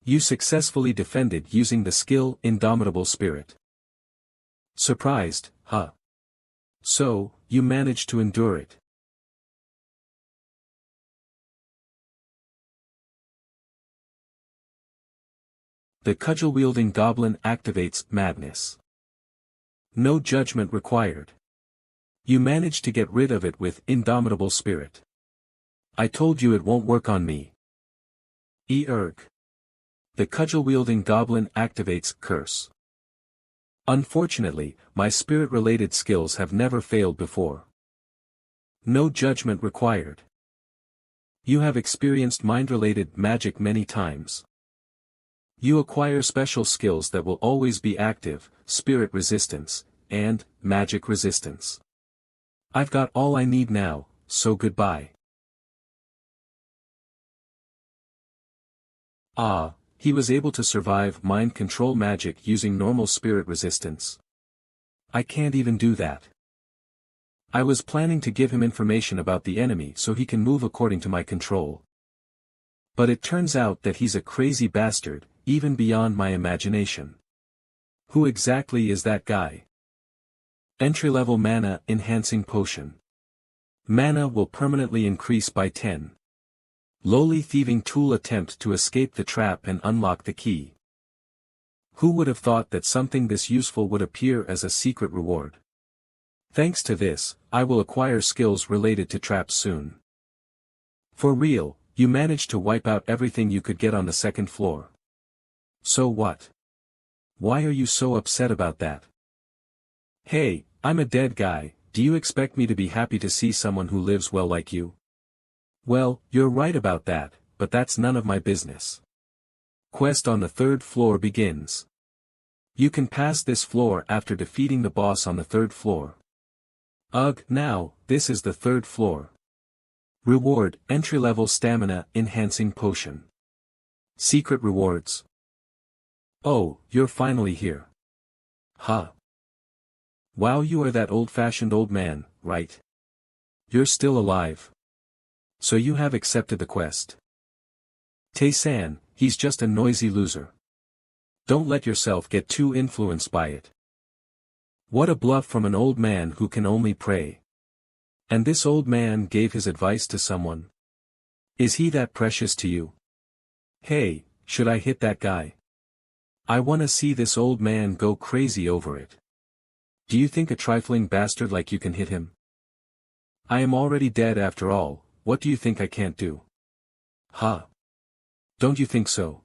You successfully defended using the skill Indomitable Spirit. Surprised, huh? So, you managed to endure it. The cudgel-wielding goblin activates Madness. No judgment required. You managed to get rid of it with Indomitable Spirit. I told you it won't work on me. Erg. The cudgel-wielding goblin activates Curse. Unfortunately, my spirit-related skills have never failed before. No judgment required. You have experienced mind-related magic many times. You acquire special skills that will always be active, spirit resistance, and magic resistance. I've got all I need now, so goodbye. Ah, he was able to survive mind control magic using normal spirit resistance. I can't even do that. I was planning to give him information about the enemy so he can move according to my control. But it turns out that he's a crazy bastard, even beyond my imagination. Who exactly is that guy? Entry-level mana enhancing potion. Mana will permanently increase by 10. Lowly thieving tool attempt to escape the trap and unlock the key. Who would have thought that something this useful would appear as a secret reward? Thanks to this, I will acquire skills related to traps soon. For real, you managed to wipe out everything you could get on the second floor. So what? Why are you so upset about that? Hey, I'm a dead guy, do you expect me to be happy to see someone who lives well like you? Well, you're right about that, but that's none of my business. Quest on the third floor begins. You can pass this floor after defeating the boss on the third floor. Ugh, now, this is the third floor. Reward, entry-level stamina enhancing potion. Secret rewards. Oh, you're finally here. Huh. Wow, you are that old-fashioned old man, right? You're still alive. So you have accepted the quest. Tae-san, he's just a noisy loser. Don't let yourself get too influenced by it. What a bluff from an old man who can only pray. And this old man gave his advice to someone. Is he that precious to you? Hey, should I hit that guy? I wanna see this old man go crazy over it. Do you think a trifling bastard like you can hit him? I am already dead after all, what do you think I can't do? Huh? Don't you think so?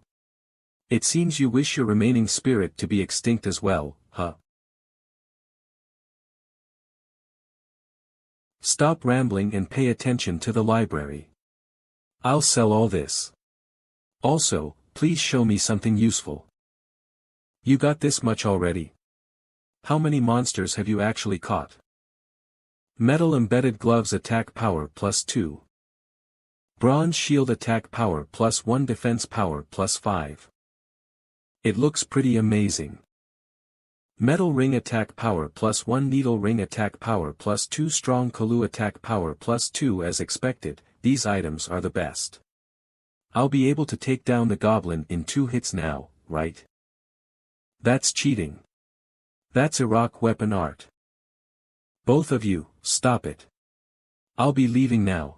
It seems you wish your remaining spirit to be extinct as well, huh? Stop rambling and pay attention to the library. I'll sell all this. Also, please show me something useful. You got this much already? How many monsters have you actually caught? Metal embedded gloves attack power +2. Bronze shield attack power +1 defense power +5. It looks pretty amazing. Metal ring attack power +1 needle ring attack power +2 strong Kalu attack power +2 as expected, these items are the best. I'll be able to take down the goblin in 2 hits now, right? That's cheating. That's Iraq weapon art. Both of you, stop it. I'll be leaving now.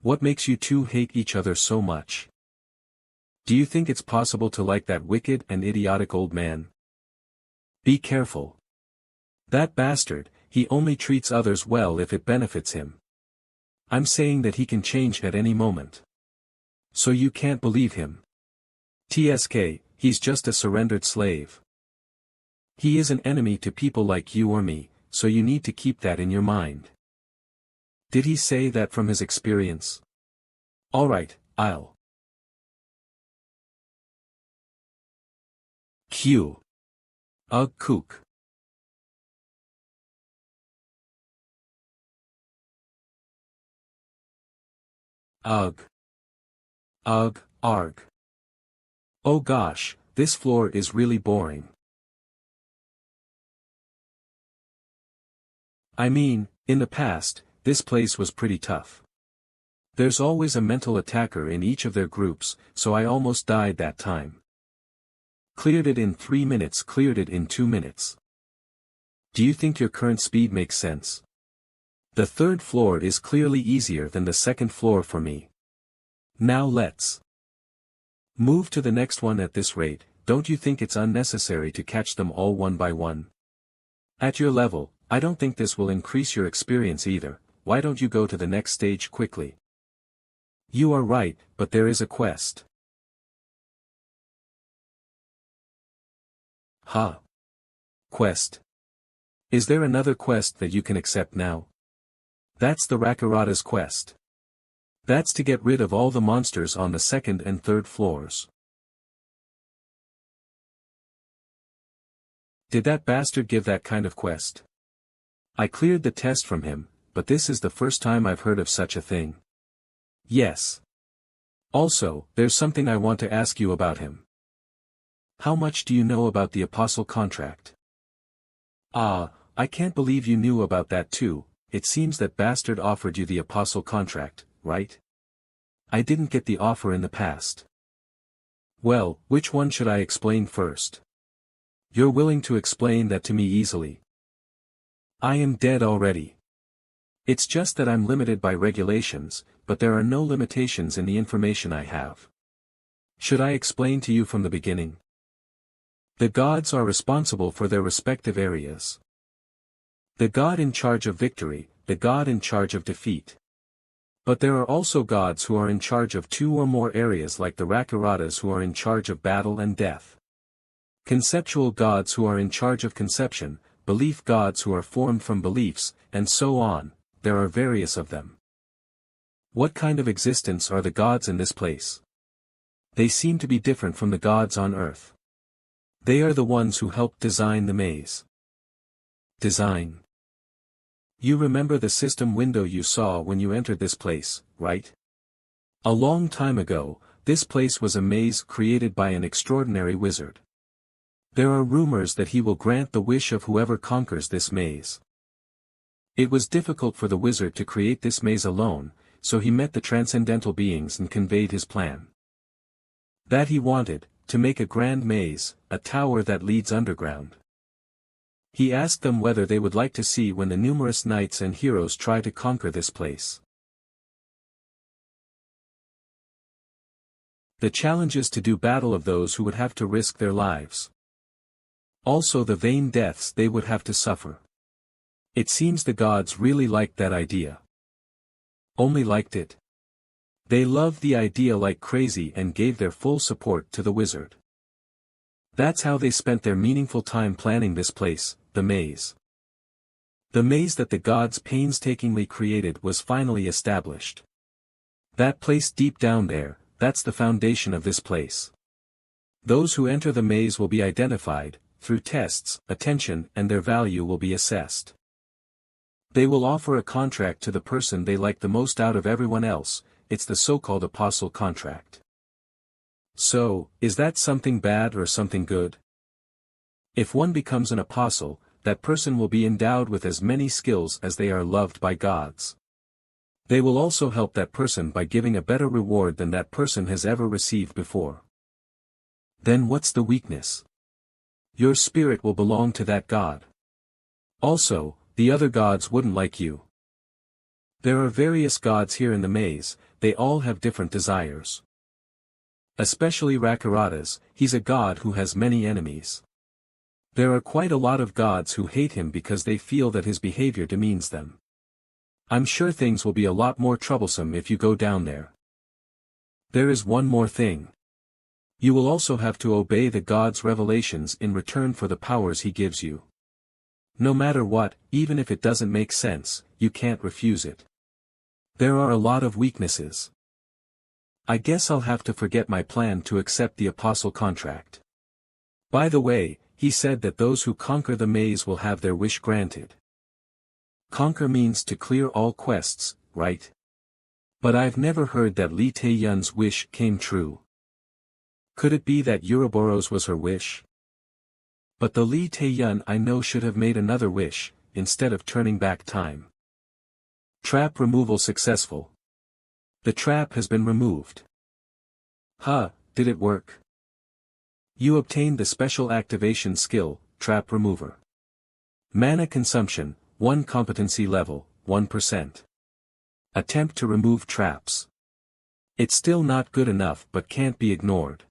What makes you two hate each other so much? Do you think it's possible to like that wicked and idiotic old man? Be careful. That bastard, he only treats others well if it benefits him. I'm saying that he can change at any moment. So you can't believe him. TSK, he's just a surrendered slave. He is an enemy to people like you or me, so you need to keep that in your mind. Did he say that from his experience? Alright, I'll. Q. Ugh kook. Ugh. Ugh, arg. Oh gosh, this floor is really boring. I mean, in the past, this place was pretty tough. There's always a mental attacker in each of their groups, so I almost died that time. Cleared it in 3 minutes, cleared it in 2 minutes. Do you think your current speed makes sense? The third floor is clearly easier than the second floor for me. Now let's move to the next one at this rate. Don't you think it's unnecessary to catch them all one by one? At your level, I don't think this will increase your experience either. Why don't you go to the next stage quickly? You are right, but there is a quest. Ha! Quest. Is there another quest that you can accept now? That's the Rakarada's quest. That's to get rid of all the monsters on the second and third floors. Did that bastard give that kind of quest? I cleared the test from him, but this is the first time I've heard of such a thing. Yes. Also, there's something I want to ask you about him. How much do you know about the Apostle contract? Ah, I can't believe you knew about that too. It seems that bastard offered you the Apostle contract, right? I didn't get the offer in the past. Well, which one should I explain first? You're willing to explain that to me easily. I am dead already. It's just that I'm limited by regulations, but there are no limitations in the information I have. Should I explain to you from the beginning? The gods are responsible for their respective areas. The god in charge of victory, the god in charge of defeat. But there are also gods who are in charge of 2 or more areas, like the Rakaradas who are in charge of battle and death. Conceptual gods who are in charge of conception, belief gods who are formed from beliefs, and so on. There are various of them. What kind of existence are the gods in this place? They seem to be different from the gods on earth. They are the ones who helped design the maze. Design. You remember the system window you saw when you entered this place, right? A long time ago, this place was a maze created by an extraordinary wizard. There are rumors that he will grant the wish of whoever conquers this maze. It was difficult for the wizard to create this maze alone, so he met the transcendental beings and conveyed his plan. That he wanted, to make a grand maze, a tower that leads underground. He asked them whether they would like to see when the numerous knights and heroes try to conquer this place. The challenge is to do battle of those who would have to risk their lives. Also the vain deaths they would have to suffer. It seems the gods really liked that idea. Only liked it. They loved the idea like crazy and gave their full support to the wizard. That's how they spent their meaningful time planning this place, the maze. The maze that the gods painstakingly created was finally established. That place deep down there, that's the foundation of this place. Those who enter the maze will be identified, through tests, attention, and their value will be assessed. They will offer a contract to the person they like the most out of everyone else. It's the so-called apostle contract. So, is that something bad or something good? If one becomes an apostle, that person will be endowed with as many skills as they are loved by gods. They will also help that person by giving a better reward than that person has ever received before. Then what's the weakness? Your spirit will belong to that god. Also, the other gods wouldn't like you. There are various gods here in the maze, they all have different desires. Especially Rakarada's, he's a god who has many enemies. There are quite a lot of gods who hate him because they feel that his behavior demeans them. I'm sure things will be a lot more troublesome if you go down there. There is one more thing. You will also have to obey the god's revelations in return for the powers he gives you. No matter what, even if it doesn't make sense, you can't refuse it. There are a lot of weaknesses. I guess I'll have to forget my plan to accept the apostle contract. By the way, he said that those who conquer the maze will have their wish granted. Conquer means to clear all quests, right? But I've never heard that Lee Tae-yun's wish came true. Could it be that Ouroboros was her wish? But the Lee Tae-yun I know should have made another wish, instead of turning back time. Trap removal successful. The trap has been removed. Huh, did it work? You obtained the special activation skill, Trap Remover. Mana consumption, 1 competency level, 1%. Attempt to remove traps. It's still not good enough but can't be ignored.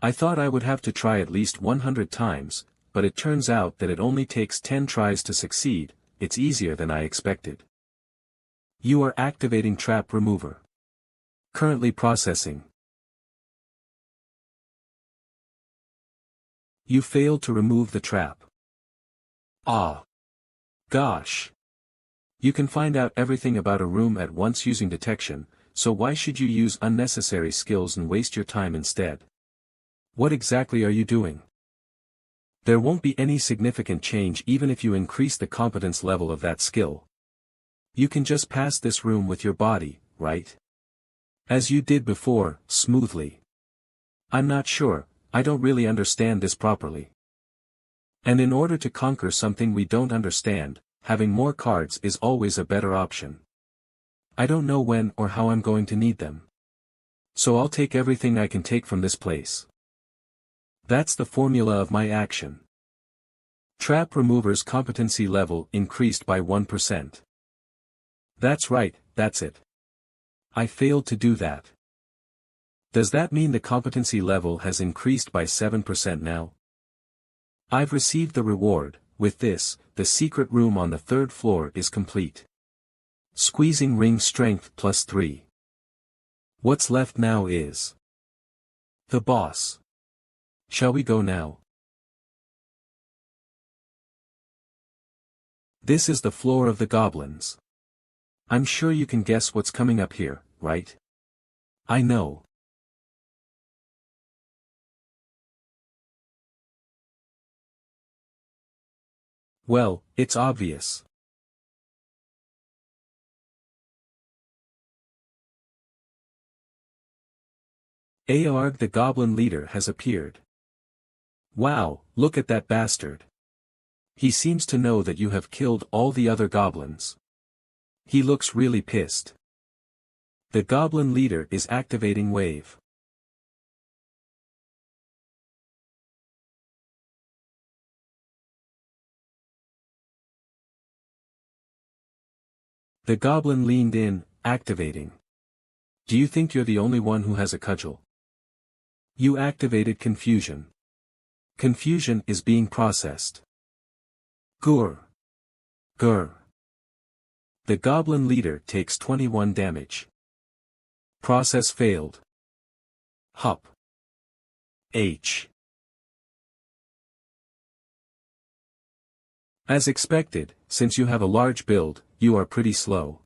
I thought I would have to try at least 100 times, but it turns out that it only takes 10 tries to succeed. It's easier than I expected. You are activating Trap Remover. Currently processing. You failed to remove the trap. Ah. Gosh. You can find out everything about a room at once using detection, so why should you use unnecessary skills and waste your time instead? What exactly are you doing? There won't be any significant change even if you increase the competence level of that skill. You can just pass this room with your body, right? As you did before, smoothly. I'm not sure, I don't really understand this properly. And in order to conquer something we don't understand, having more cards is always a better option. I don't know when or how I'm going to need them. So I'll take everything I can take from this place. That's the formula of my action. Trap Remover's competency level increased by 1%. That's right, that's it. I failed to do that. Does that mean the competency level has increased by 7% now? I've received the reward. With this, the secret room on the 3rd floor is complete. Squeezing ring strength +3. What's left now is the boss. Shall we go now? This is the floor of the goblins. I'm sure you can guess what's coming up here, right? I know. Well, it's obvious. Aorg the goblin leader has appeared. Wow, look at that bastard. He seems to know that you have killed all the other goblins. He looks really pissed. The goblin leader is activating wave. The goblin leaned in, activating. Do you think you're the only one who has a cudgel? You activated confusion. Confusion is being processed. Gur. Gur. The goblin leader takes 21 damage. Process failed. Hup. H. As expected, since you have a large build, you are pretty slow.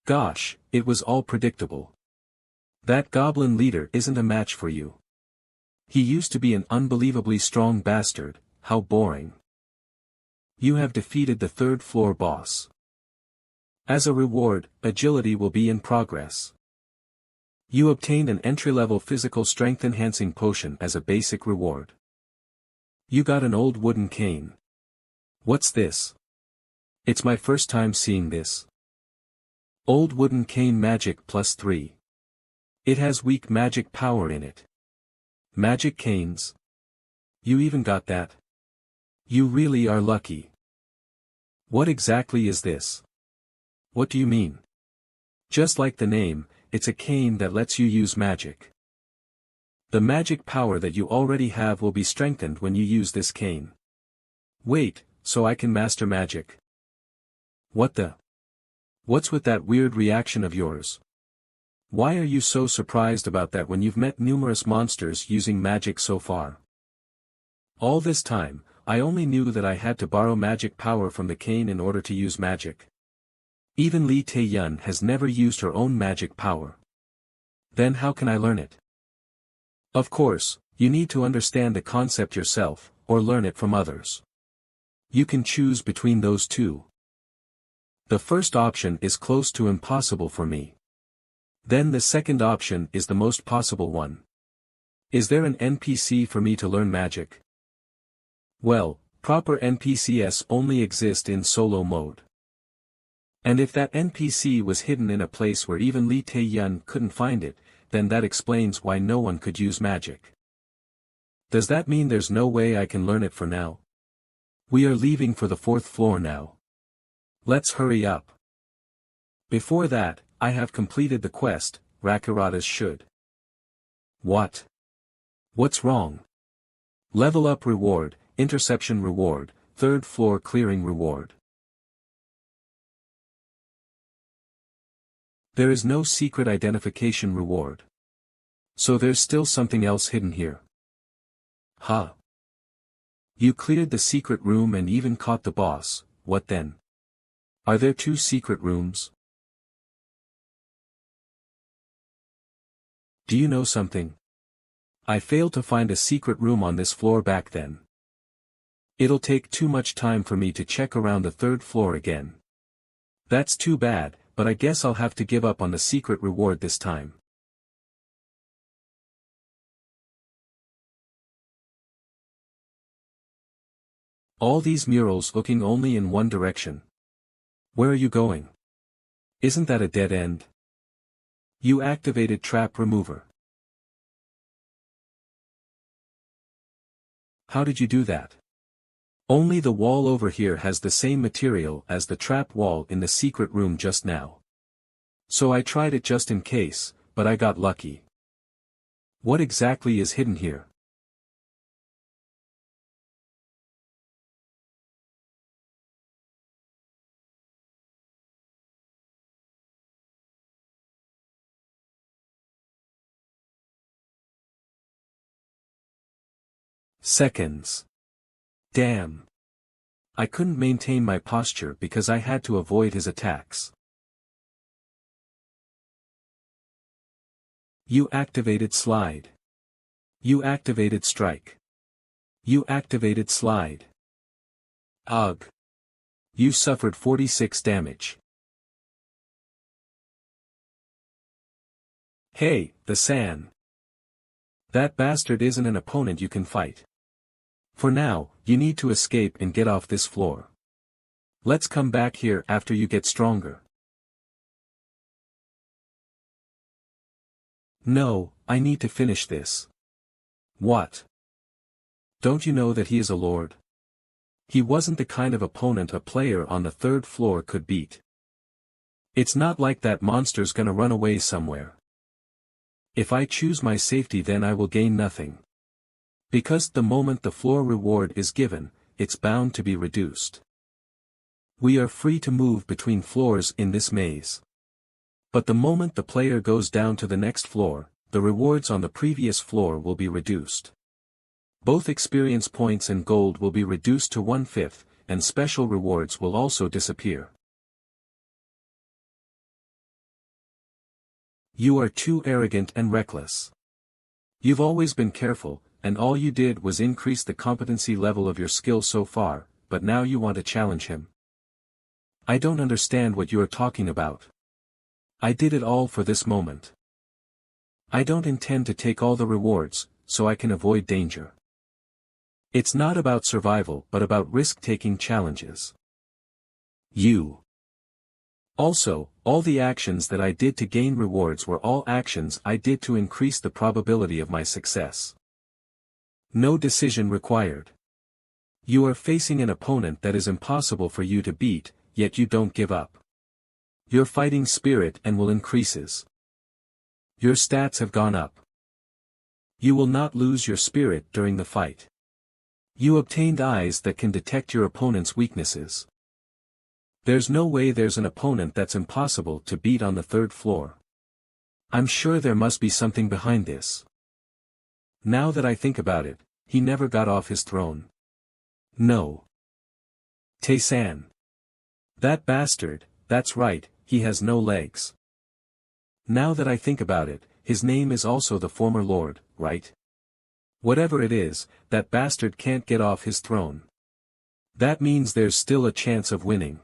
Gosh, it was all predictable. That goblin leader isn't a match for you. He used to be an unbelievably strong bastard, how boring. You have defeated the 3rd floor boss. As a reward, agility will be in progress. You obtained an entry-level physical strength enhancing potion as a basic reward. You got an old wooden cane. What's this? It's my first time seeing this. Old wooden cane magic +3. It has weak magic power in it. Magic canes? You even got that? You really are lucky. What exactly is this? What do you mean? Just like the name, it's a cane that lets you use magic. The magic power that you already have will be strengthened when you use this cane. Wait, so I can master magic? What the? What's with that weird reaction of yours? Why are you so surprised about that when you've met numerous monsters using magic so far? All this time, I only knew that I had to borrow magic power from the cane in order to use magic. Even Li Taeyun has never used her own magic power. Then how can I learn it? Of course, you need to understand the concept yourself, or learn it from others. You can choose between those two. The first option is close to impossible for me. Then the second option is the most possible one. Is there an NPC for me to learn magic? Well, proper NPCs only exist in solo mode. And if that NPC was hidden in a place where even Li Tae-yun couldn't find it, then that explains why no one could use magic. Does that mean there's no way I can learn it for now? We are leaving for the 4th floor now. Let's hurry up. Before that, I have completed the quest, Rakurata's should. What? What's wrong? Level up reward, interception reward, 3rd floor clearing reward. There is no secret identification reward. So there's still something else hidden here. Huh? You cleared the secret room and even caught the boss, what then? Are there 2 secret rooms? Do you know something? I failed to find a secret room on this floor back then. It'll take too much time for me to check around the 3rd floor again. That's too bad, but I guess I'll have to give up on the secret reward this time. All these murals looking only in one direction. Where are you going? Isn't that a dead end? You activated trap remover. How did you do that? Only the wall over here has the same material as the trap wall in the secret room just now. So I tried it just in case, but I got lucky. What exactly is hidden here? Seconds. Damn. I couldn't maintain my posture because I had to avoid his attacks. You activated slide. You activated strike. You activated slide. Ugh. You suffered 46 damage. Hey, the San. That bastard isn't an opponent you can fight. For now, you need to escape and get off this floor. Let's come back here after you get stronger. No, I need to finish this. What? Don't you know that he is a lord? He wasn't the kind of opponent a player on the 3rd floor could beat. It's not like that monster's gonna run away somewhere. If I choose my safety, then I will gain nothing. Because the moment the floor reward is given, it's bound to be reduced. We are free to move between floors in this maze. But the moment the player goes down to the next floor, the rewards on the previous floor will be reduced. Both experience points and gold will be reduced to 1/5, and special rewards will also disappear. You are too arrogant and reckless. You've always been careful, and all you did was increase the competency level of your skill so far, but now you want to challenge him. I don't understand what you are talking about. I did it all for this moment. I don't intend to take all the rewards, so I can avoid danger. It's not about survival but about risk-taking challenges. Also, all the actions that I did to gain rewards were all actions I did to increase the probability of my success. No decision required. You are facing an opponent that is impossible for you to beat, yet you don't give up. Your fighting spirit and will increases. Your stats have gone up. You will not lose your spirit during the fight. You obtained eyes that can detect your opponent's weaknesses. There's no way there's an opponent that's impossible to beat on the 3rd floor. I'm sure there must be something behind this. Now that I think about it, he never got off his throne. No. Tae-san. That bastard, that's right, he has no legs. Now that I think about it, his name is also the former lord, right? Whatever it is, that bastard can't get off his throne. That means there's still a chance of winning.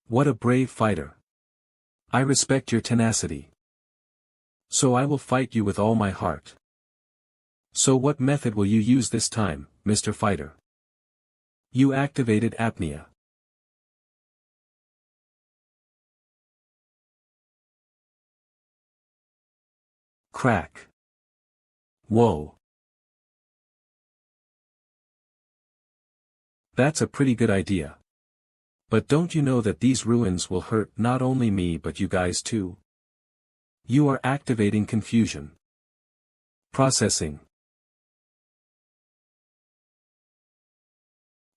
What a brave fighter. I respect your tenacity. So I will fight you with all my heart. So what method will you use this time, Mr. Fighter? You activated apnea. Crack. Whoa. That's a pretty good idea. But don't you know that these ruins will hurt not only me but you guys too? You are activating confusion. Processing.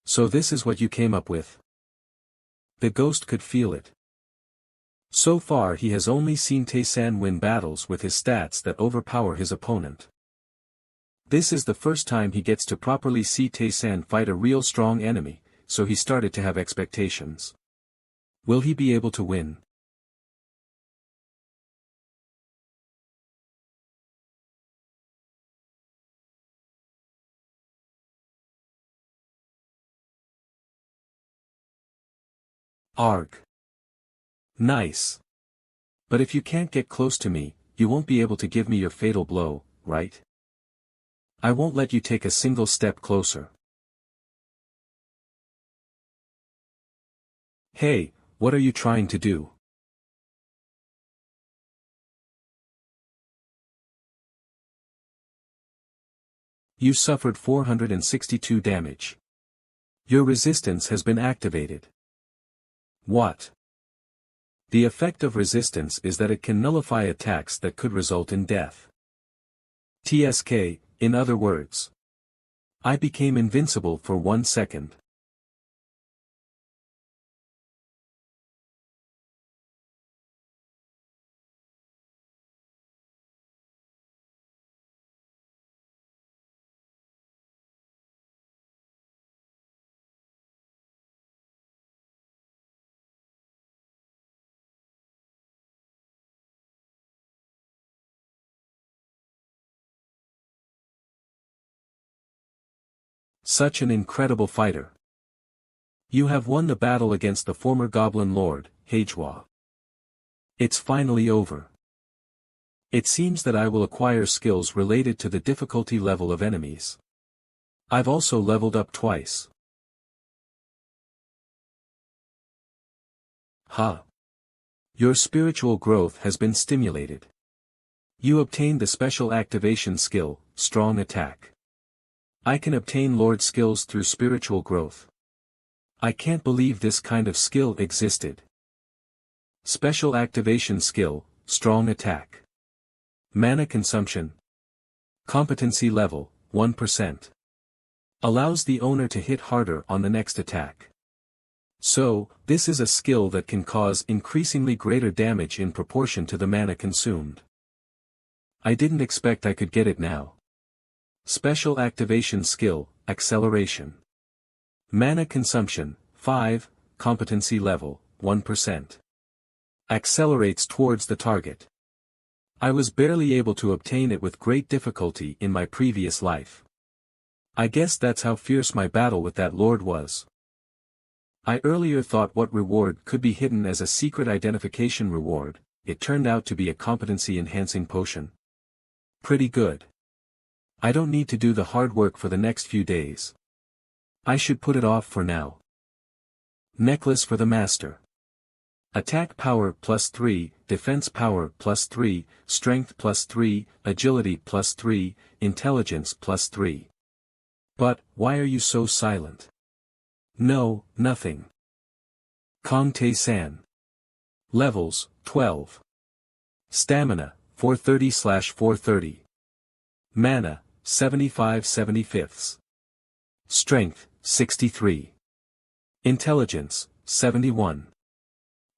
So this is what you came up with. The ghost could feel it. So far he has only seen Tae-san win battles with his stats that overpower his opponent. This is the first time he gets to properly see Tae-san fight a real strong enemy, so he started to have expectations. Will he be able to win? Arg. Nice. But if you can't get close to me, you won't be able to give me your fatal blow, right? I won't let you take a single step closer. Hey, what are you trying to do? You suffered 462 damage. Your resistance has been activated. What? The effect of resistance is that it can nullify attacks that could result in death. TSK, in other words. I became invincible for 1 second. Such an incredible fighter. You have won the battle against the former Goblin Lord, MANHWA. It's finally over. It seems that I will acquire skills related to the difficulty level of enemies. I've also leveled up twice. Ha! Your spiritual growth has been stimulated. You obtained the special activation skill, Strong Attack. I can obtain Lord skills through spiritual growth. I can't believe this kind of skill existed. Special activation skill, Strong Attack. Mana consumption. Competency level, 1%. Allows the owner to hit harder on the next attack. So, this is a skill that can cause increasingly greater damage in proportion to the mana consumed. I didn't expect I could get it now. Special activation skill, Acceleration. Mana consumption, 5, competency level, 1%. Accelerates towards the target. I was barely able to obtain it with great difficulty in my previous life. I guess that's how fierce my battle with that lord was. I earlier thought what reward could be hidden as a secret identification reward, it turned out to be a competency-enhancing potion. Pretty good. I don't need to do the hard work for the next few days. I should put it off for now. Necklace for the Master. Attack power +3, defense power +3, strength +3, agility +3, intelligence +3. But, why are you so silent? No, nothing. Kong Tae-san. Levels, 12. Stamina, 430/430. Mana, 75/75. Strength, 63. Intelligence, 71.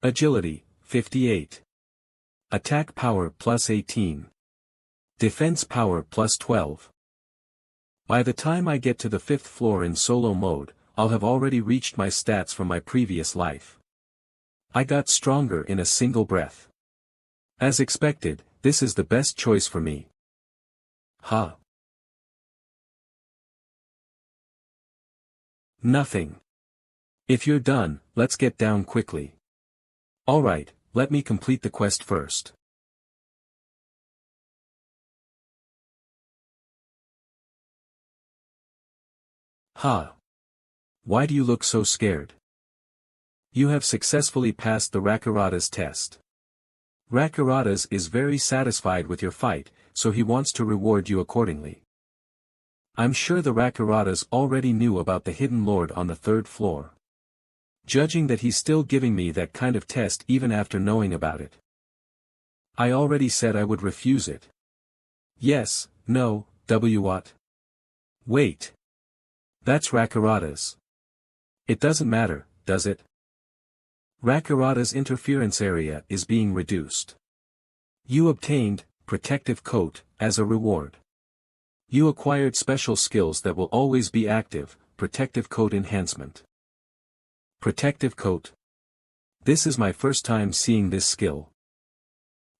Agility, 58. Attack power +18. Defense power +12. By the time I get to the 5th floor in solo mode, I'll have already reached my stats from my previous life. I got stronger in a single breath. As expected, this is the best choice for me. Ha! Nothing. If you're done, let's get down quickly. Alright, let me complete the quest first. Ha! Why do you look so scared? You have successfully passed the Rakarada's test. Rakarada's is very satisfied with your fight, so he wants to reward you accordingly. I'm sure the Rakarada's already knew about the hidden lord on the 3rd floor. Judging that he's still giving me that kind of test even after knowing about it. I already said I would refuse it. Yes, no, what? Wait. That's Rakarada's. It doesn't matter, does it? Rakarada's interference area is being reduced. You obtained, protective coat, as a reward. You acquired special skills that will always be active, protective coat enhancement. Protective coat. This is my first time seeing this skill.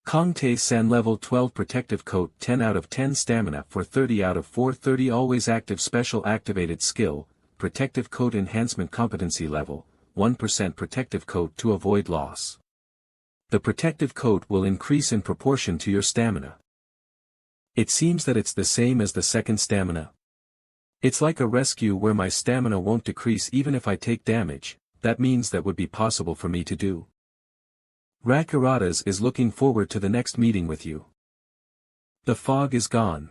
Kongtae-san level 12 protective coat 10 out of 10 stamina for 30 out of 430 always active special activated skill, protective coat enhancement competency level, 1% protective coat to avoid loss. The protective coat will increase in proportion to your stamina. It seems that it's the same as the second stamina. It's like a rescue where my stamina won't decrease even if I take damage, that means that would be possible for me to do. Rakarada's is looking forward to the next meeting with you. The fog is gone.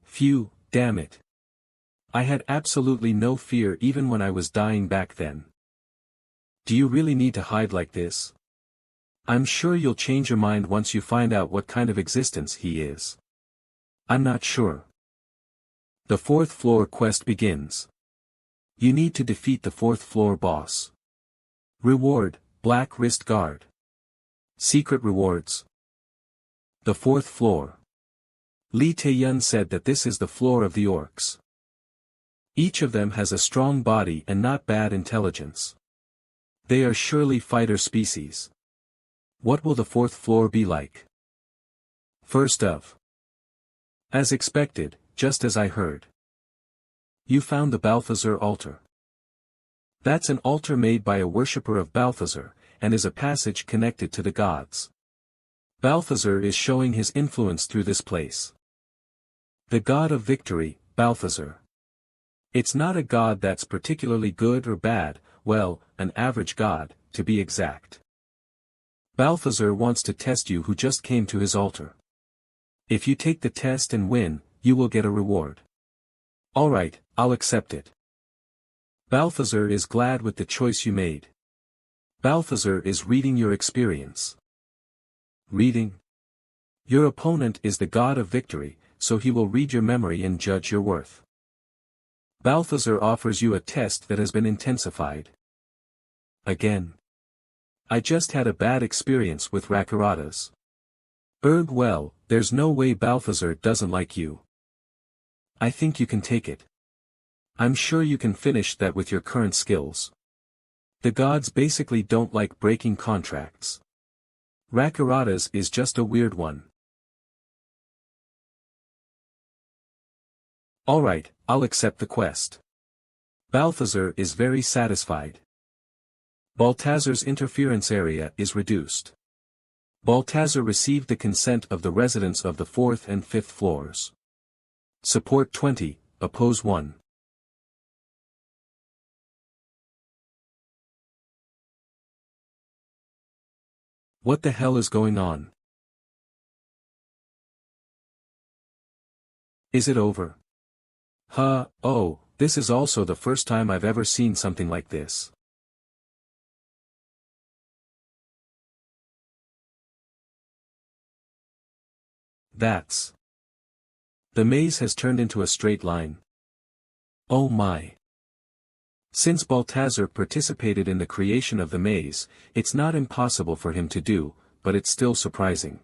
Phew, damn it. I had absolutely no fear even when I was dying back then. Do you really need to hide like this? I'm sure you'll change your mind once you find out what kind of existence he is. I'm not sure. The 4th floor quest begins. You need to defeat the 4th floor boss. Reward, Black Wrist Guard. Secret rewards. The 4th floor. Lee Tae-yun said that this is the floor of the orcs. Each of them has a strong body and not bad intelligence. They are surely fighter species. What will the 4th floor be like? First of. As expected, just as I heard. You found the Balthazar altar. That's an altar made by a worshipper of Balthazar, and is a passage connected to the gods. Balthazar is showing his influence through this place. The god of victory, Balthazar. It's not a god that's particularly good or bad, well, an average god, to be exact. Balthazar wants to test you who just came to his altar. If you take the test and win, you will get a reward. Alright, I'll accept it. Balthazar is glad with the choice you made. Balthazar is reading your experience. Reading? Your opponent is the god of victory, so he will read your memory and judge your worth. Balthazar offers you a test that has been intensified. Again. I just had a bad experience with Rakarada's. Well, there's no way Balthazar doesn't like you. I think you can take it. I'm sure you can finish that with your current skills. The gods basically don't like breaking contracts. Rakarada's is just a weird one. Alright, I'll accept the quest. Balthazar is very satisfied. Balthazar's interference area is reduced. Balthazar received the consent of the residents of the 4th and 5th floors. Support 20, oppose 1. What the hell is going on? Is it over? Oh, this is also the first time I've ever seen something like this. That's. The maze has turned into a straight line. Oh my. Since Balthazar participated in the creation of the maze, it's not impossible for him to do, but it's still surprising.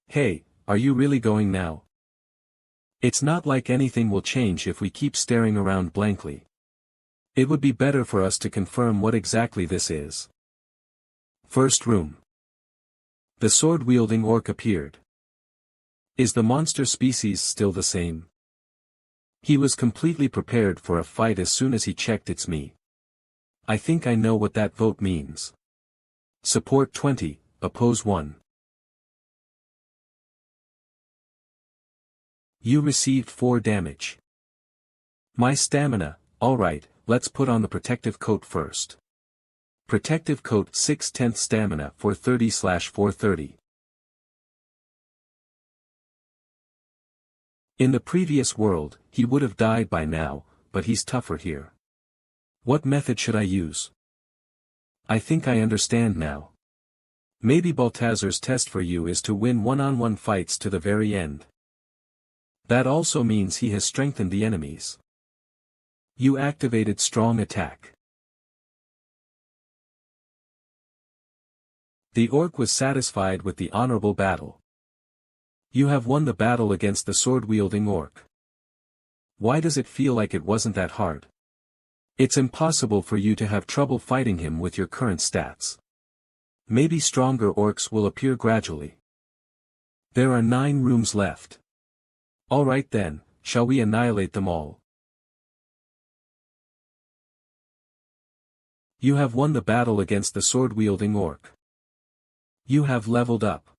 Hey, are you really going now? It's not like anything will change if we keep staring around blankly. It would be better for us to confirm what exactly this is. First room. The sword-wielding orc appeared. Is the monster species still the same? He was completely prepared for a fight as soon as he checked it's me. I think I know what that vote means. Support 20, oppose 1. You received 4 damage. My stamina, Alright, let's put on the protective coat first. Protective coat 6/10 stamina 430/430. In the previous world, he would have died by now, but he's tougher here. What method should I use? I think I understand now. Maybe Baltazar's test for you is to win one-on-one fights to the very end. That also means he has strengthened the enemies. You activated strong attack. The orc was satisfied with the honorable battle. You have won the battle against the sword-wielding orc. Why does it feel like it wasn't that hard? It's impossible for you to have trouble fighting him with your current stats. Maybe stronger orcs will appear gradually. There are 9 rooms left. Alright then, shall we annihilate them all? You have won the battle against the sword-wielding orc. You have leveled up.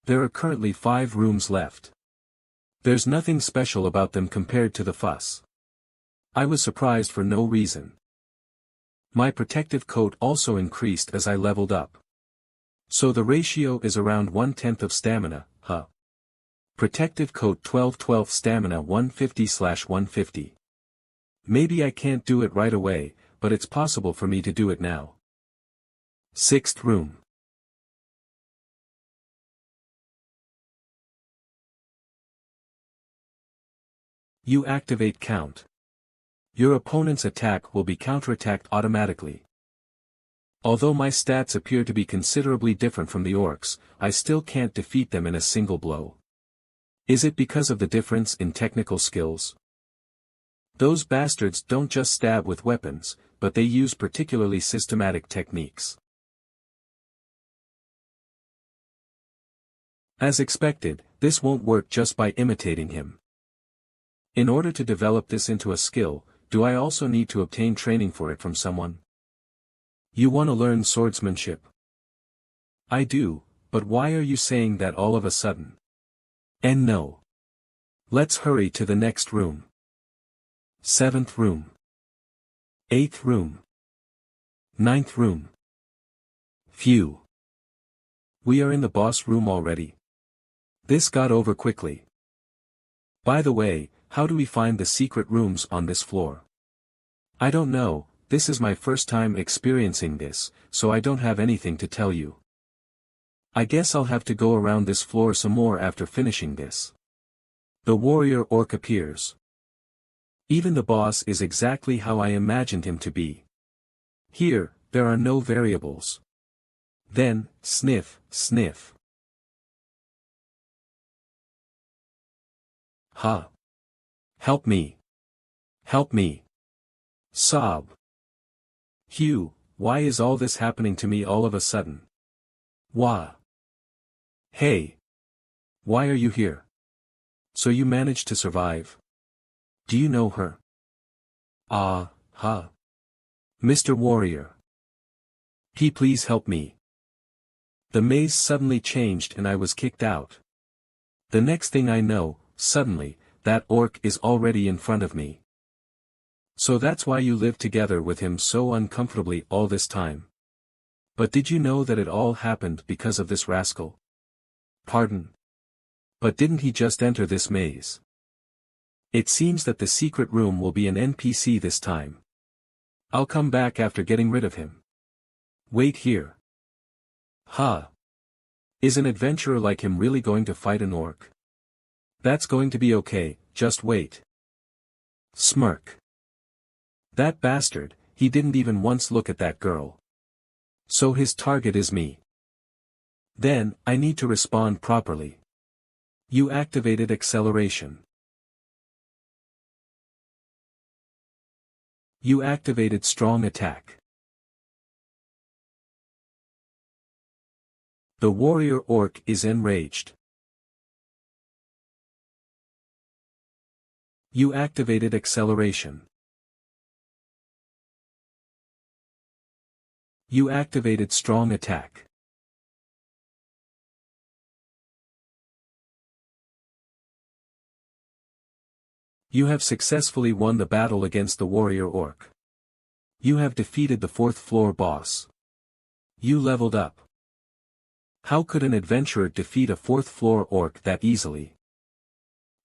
There are currently 5 rooms left. There's nothing special about them compared to the fuss. I was surprised for no reason. My protective coat also increased as I leveled up. So the ratio is around 1/10 of stamina, huh? Protective coat 12/12 stamina 150/150. Maybe I can't do it right away, but it's possible for me to do it now. 6th room. You activate count. Your opponent's attack will be counterattacked automatically. Although my stats appear to be considerably different from the orcs, I still can't defeat them in a single blow. Is it because of the difference in technical skills? Those bastards don't just stab with weapons, but they use particularly systematic techniques. As expected, this won't work just by imitating him. In order to develop this into a skill, do I also need to obtain training for it from someone? You want to learn swordsmanship? I do, but why are you saying that all of a sudden? And no. Let's hurry to the next room. 7th room. 8th room. 9th room. Phew. We are in the boss room already. This got over quickly. By the way, how do we find the secret rooms on this floor? I don't know, this is my first time experiencing this, so I don't have anything to tell you. I guess I'll have to go around this floor some more after finishing this. The warrior orc appears. Even the boss is exactly how I imagined him to be. Here, there are no variables. Then, sniff, sniff. Ha! Help me! Help me! Sob! Hugh, why is all this happening to me all of a sudden? Wah! Hey! Why are you here? So you managed to survive? Do you know her? Ah, ha! Mr. Warrior! Please help me. The maze suddenly changed and I was kicked out. The next thing I know, suddenly, that orc is already in front of me. So that's why you lived together with him so uncomfortably all this time. But did you know that it all happened because of this rascal? Pardon. But didn't he just enter this maze? It seems that the secret room will be an NPC this time. I'll come back after getting rid of him. Wait here. Ha! Is an adventurer like him really going to fight an orc? That's going to be okay, just wait. Smirk. That bastard, he didn't even once look at that girl. So his target is me. Then, I need to respond properly. You activated acceleration. You activated strong attack. The warrior orc is enraged. You activated acceleration. You activated strong attack. You have successfully won the battle against the warrior orc. You have defeated the 4th floor boss. You leveled up. How could an adventurer defeat a 4th floor orc that easily?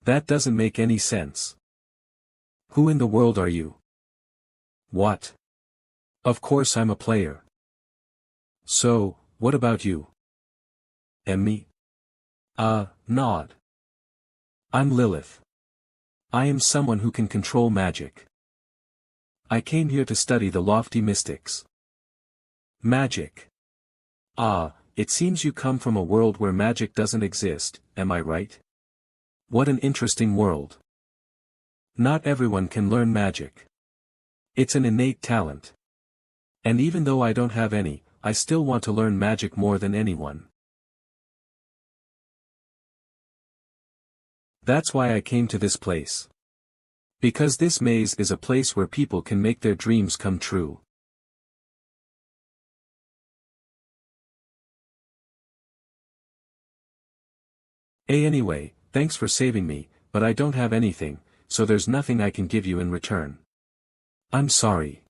That doesn't make any sense. Who in the world are you? What? Of course I'm a player. So, what about you? Me? Nod. I'm Lilith. I am someone who can control magic. I came here to study the lofty mystics. Magic. It seems you come from a world where magic doesn't exist, am I right? What an interesting world. Not everyone can learn magic. It's an innate talent. And even though I don't have any, I still want to learn magic more than anyone. That's why I came to this place. Because this maze is a place where people can make their dreams come true. Anyway, thanks for saving me, but I don't have anything, so there's nothing I can give you in return. I'm sorry.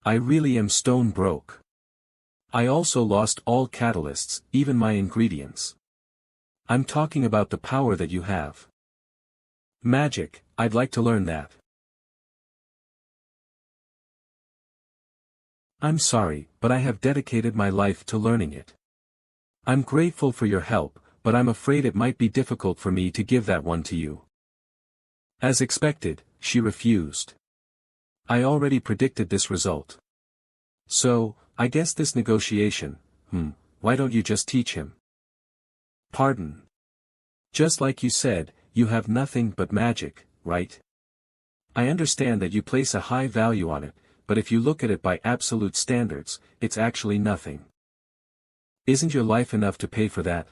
I really am stone broke. I also lost all catalysts, even my ingredients. I'm talking about the power that you have. Magic, I'd like to learn that. I'm sorry, but I have dedicated my life to learning it. I'm grateful for your help, but I'm afraid it might be difficult for me to give that one to you. As expected, she refused. I already predicted this result. So, I guess this negotiation, why don't you just teach him? Pardon. Just like you said, you have nothing but magic, right? I understand that you place a high value on it, but if you look at it by absolute standards, it's actually nothing. Isn't your life enough to pay for that?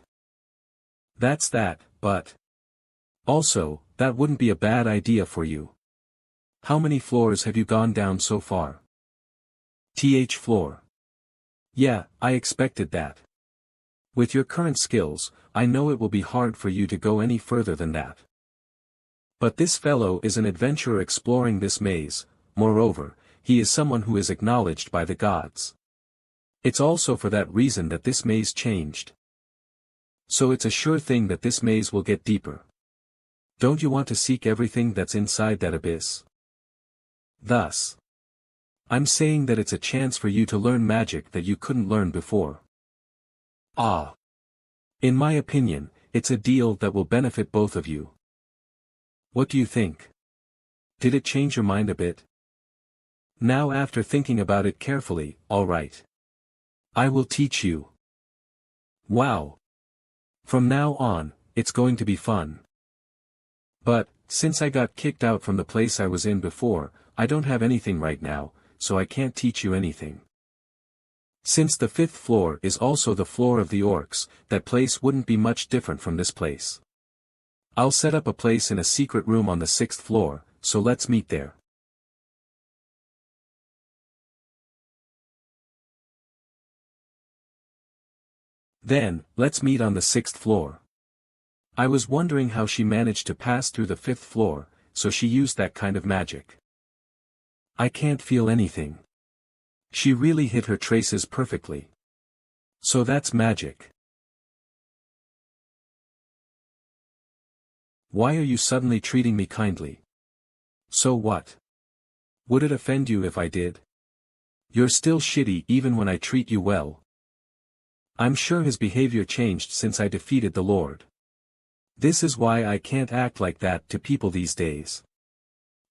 That's that, but... Also, that wouldn't be a bad idea for you. How many floors have you gone down so far? Floor. Yeah, I expected that. With your current skills, I know it will be hard for you to go any further than that. But this fellow is an adventurer exploring this maze, moreover, he is someone who is acknowledged by the gods. It's also for that reason that this maze changed. So it's a sure thing that this maze will get deeper. Don't you want to seek everything that's inside that abyss? Thus, I'm saying that it's a chance for you to learn magic that you couldn't learn before. In my opinion, it's a deal that will benefit both of you. What do you think? Did it change your mind a bit? Now after thinking about it carefully, all right. I will teach you. Wow. From now on, it's going to be fun. But, since I got kicked out from the place I was in before, I don't have anything right now, so I can't teach you anything. Since the 5th floor is also the floor of the orcs, that place wouldn't be much different from this place. I'll set up a place in a secret room on the 6th floor, so let's meet there. Then, let's meet on the 6th floor. I was wondering how she managed to pass through the 5th floor, so she used that kind of magic. I can't feel anything. She really hit her traces perfectly. So that's magic. Why are you suddenly treating me kindly? So what? Would it offend you if I did? You're still shitty even when I treat you well. I'm sure his behavior changed since I defeated the Lord. This is why I can't act like that to people these days.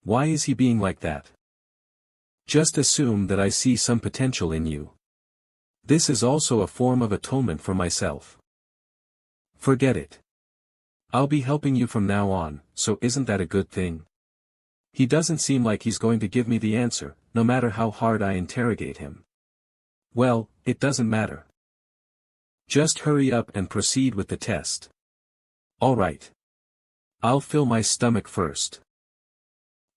Why is he being like that? Just assume that I see some potential in you. This is also a form of atonement for myself. Forget it. I'll be helping you from now on, so isn't that a good thing? He doesn't seem like he's going to give me the answer, no matter how hard I interrogate him. Well, it doesn't matter. Just hurry up and proceed with the test. All right. I'll fill my stomach first.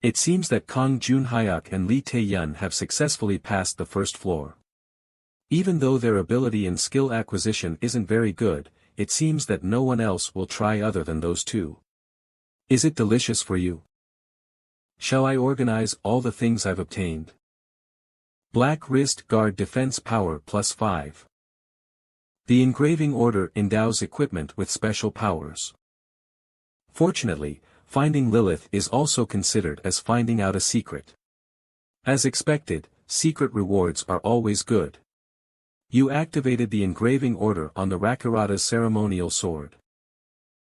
It seems that Kang Junhyuk and Lee Tae-yun have successfully passed the 1st floor. Even though their ability and skill acquisition isn't very good, it seems that no one else will try other than those two. Is it delicious for you? Shall I organize all the things I've obtained? Black wrist guard defense power +5. The engraving order endows equipment with special powers. Fortunately, finding Lilith is also considered as finding out a secret. As expected, secret rewards are always good. You activated the engraving order on the Rakarata's ceremonial sword.